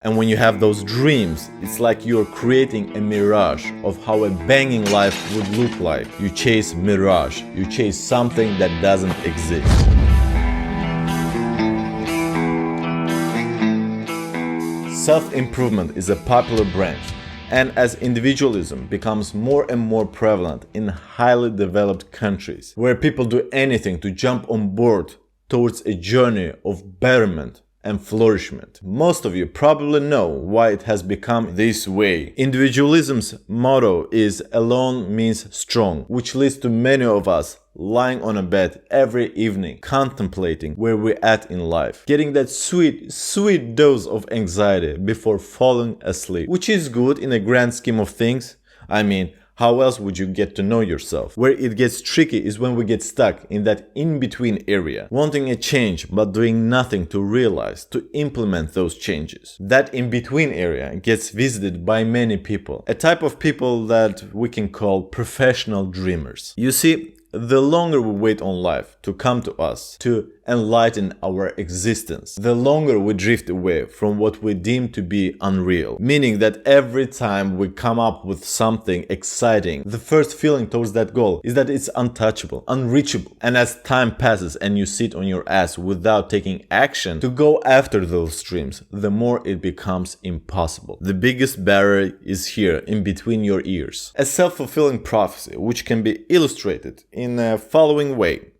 And when you have those dreams, it's like you're creating a mirage of how a banging life would look like. You chase mirage, you chase something that doesn't exist. Self-improvement is a popular branch, and as individualism becomes more and more prevalent in highly developed countries, where people do anything to jump on board towards a journey of betterment and flourishment. Most of you probably know why it has become this way. Individualism's motto is "alone means strong," which leads to many of us lying on a bed every evening, contemplating where we're at in life, getting that sweet dose of anxiety before falling asleep, which is good in a grand scheme of things. I mean, how else would you get to know yourself? Where it gets tricky is when we get stuck in that in-between area, wanting a change but doing nothing to realize, to implement those changes. That in-between area gets visited by many people, a type of people that we can call professional dreamers. You see, the longer we wait on life to come to us, to enlighten our existence, the longer we drift away from what we deem to be unreal. Meaning that every time we come up with something exciting, the first feeling towards that goal is that it's untouchable, unreachable. And as time passes and you sit on your ass without taking action to go after those dreams, the more it becomes impossible. The biggest barrier is here, in between your ears. A self-fulfilling prophecy, which can be illustrated in the following way.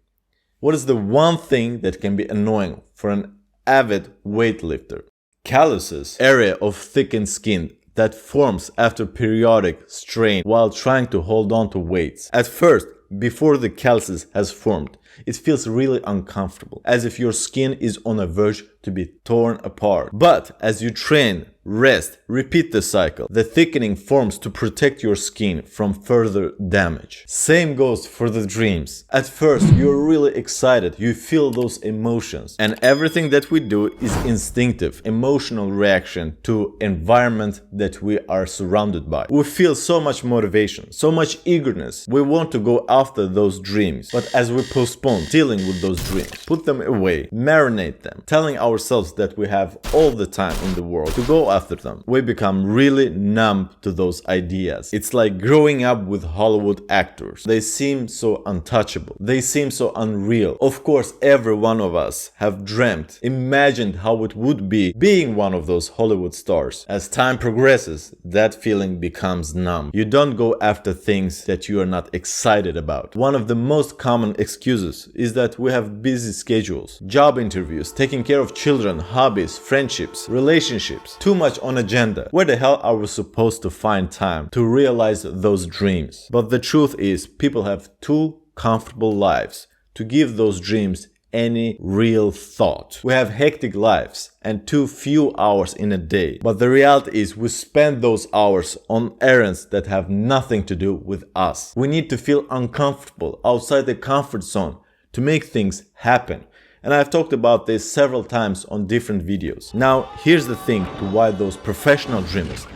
What is the one thing that can be annoying for an avid weightlifter? Calluses, area of thickened skin that forms after periodic strain while trying to hold on to weights. At first, before the calluses has formed, it feels really uncomfortable, as if your skin is on a verge to be torn apart. But as you train, rest, repeat the cycle, the thickening forms to protect your skin from further damage. Same goes for the dreams. At first, you're really excited, you feel those emotions, and everything that we do is instinctive, emotional reaction to environment that we are surrounded by. We feel so much motivation, so much eagerness. We want to go after those dreams, but as we postpone dealing with those dreams, put them away, marinate them, telling ourselves that we have all the time in the world to go after them, we become really numb to those ideas. It's like growing up with Hollywood actors. They seem so untouchable. They seem so unreal. Of course, every one of us have dreamt, imagined how it would be being one of those Hollywood stars. As time progresses, that feeling becomes numb. You don't go after things that you are not excited about. One of the most common excuses is that we have busy schedules, job interviews, taking care of children, hobbies, friendships, relationships, too much on agenda. Where the hell are we supposed to find time to realize those dreams? But the truth is, people have too comfortable lives to give those dreams any real thought. We have hectic lives and too few hours in a day. But the reality is we spend those hours on errands that have nothing to do with us. We need to feel uncomfortable outside the comfort zone to make things happen. And I've talked about this several times on different videos. Now, here's the thing to why those professional dreamers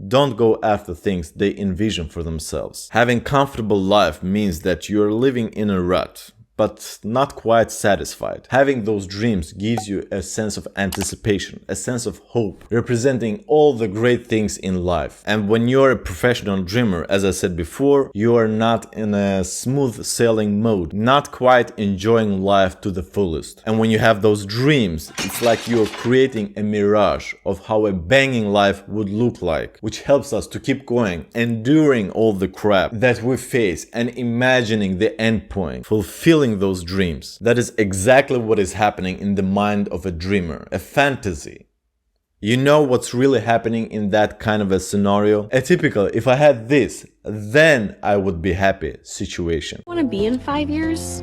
don't go after things they envision for themselves. Having comfortable life means that you're living in a rut, but not quite satisfied. Having those dreams gives you a sense of anticipation, a sense of hope, representing all the great things in life. And when you're a professional dreamer, as I said before, you are not in a smooth sailing mode, not quite enjoying life to the fullest. And when you have those dreams, it's like you're creating a mirage of how a banging life would look like, which helps us to keep going, enduring all the crap that we face and imagining the end point, fulfilling those dreams. That is exactly what is happening in the mind of a dreamer, a fantasy. You know what's really happening in that kind of a scenario? A typical, if I had this, then I would be happy situation. Want to be in 5 years?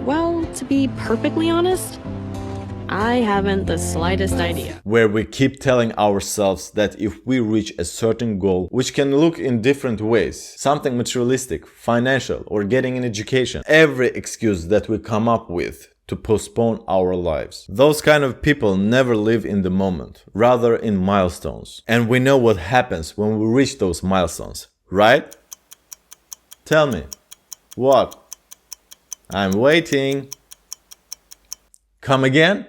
Well, to be perfectly honest, I haven't the slightest idea. Where we keep telling ourselves that if we reach a certain goal, which can look in different ways, something materialistic, financial, or getting an education, every excuse that we come up with to postpone our lives. Those kind of people never live in the moment, rather in milestones. And we know what happens when we reach those milestones, right? Tell me. What? I'm waiting. Come again?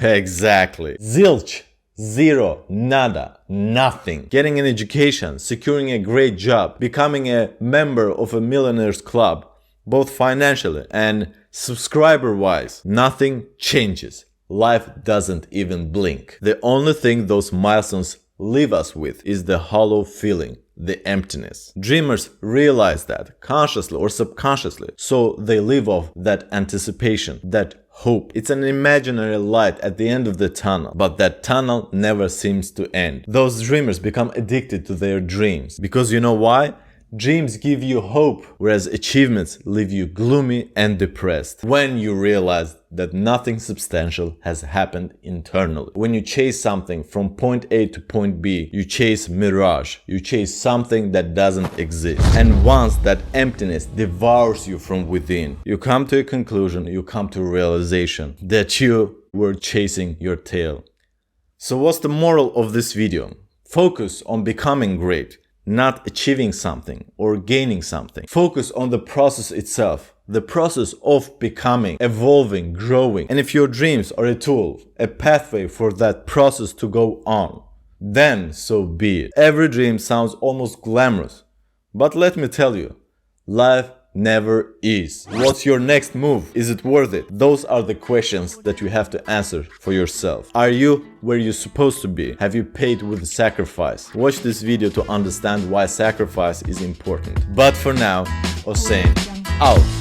Exactly. Zilch. Zero, nada, nothing. Getting an education, securing a great job, becoming a member of a millionaires club, both financially and subscriber-wise, nothing changes. Life doesn't even blink. The only thing those milestones leave us with is the hollow feeling, the emptiness. Dreamers realize that, consciously or subconsciously, so they live off that anticipation, that hope. It's an imaginary light at the end of the tunnel, but that tunnel never seems to end. Those dreamers become addicted to their dreams. Because you know why? Dreams give you hope, whereas achievements leave you gloomy and depressed. When you realize that nothing substantial has happened internally. When you chase something from point A to point B, you chase mirage. You chase something that doesn't exist. And once that emptiness devours you from within, you come to a conclusion, you come to a realization that you were chasing your tail. So what's the moral of this video? Focus on becoming great, not achieving something or gaining something. Focus on the process itself, the process of becoming, evolving, growing. And if your dreams are a tool, a pathway for that process to go on, then so be it. Every dream sounds almost glamorous, but let me tell you, life never is. What's your next move? Is it worth it? Those are the questions that you have to answer for yourself. Are you where you're supposed to be? Have you paid with sacrifice? Watch this video to understand why sacrifice is important. But for now, Hossein out.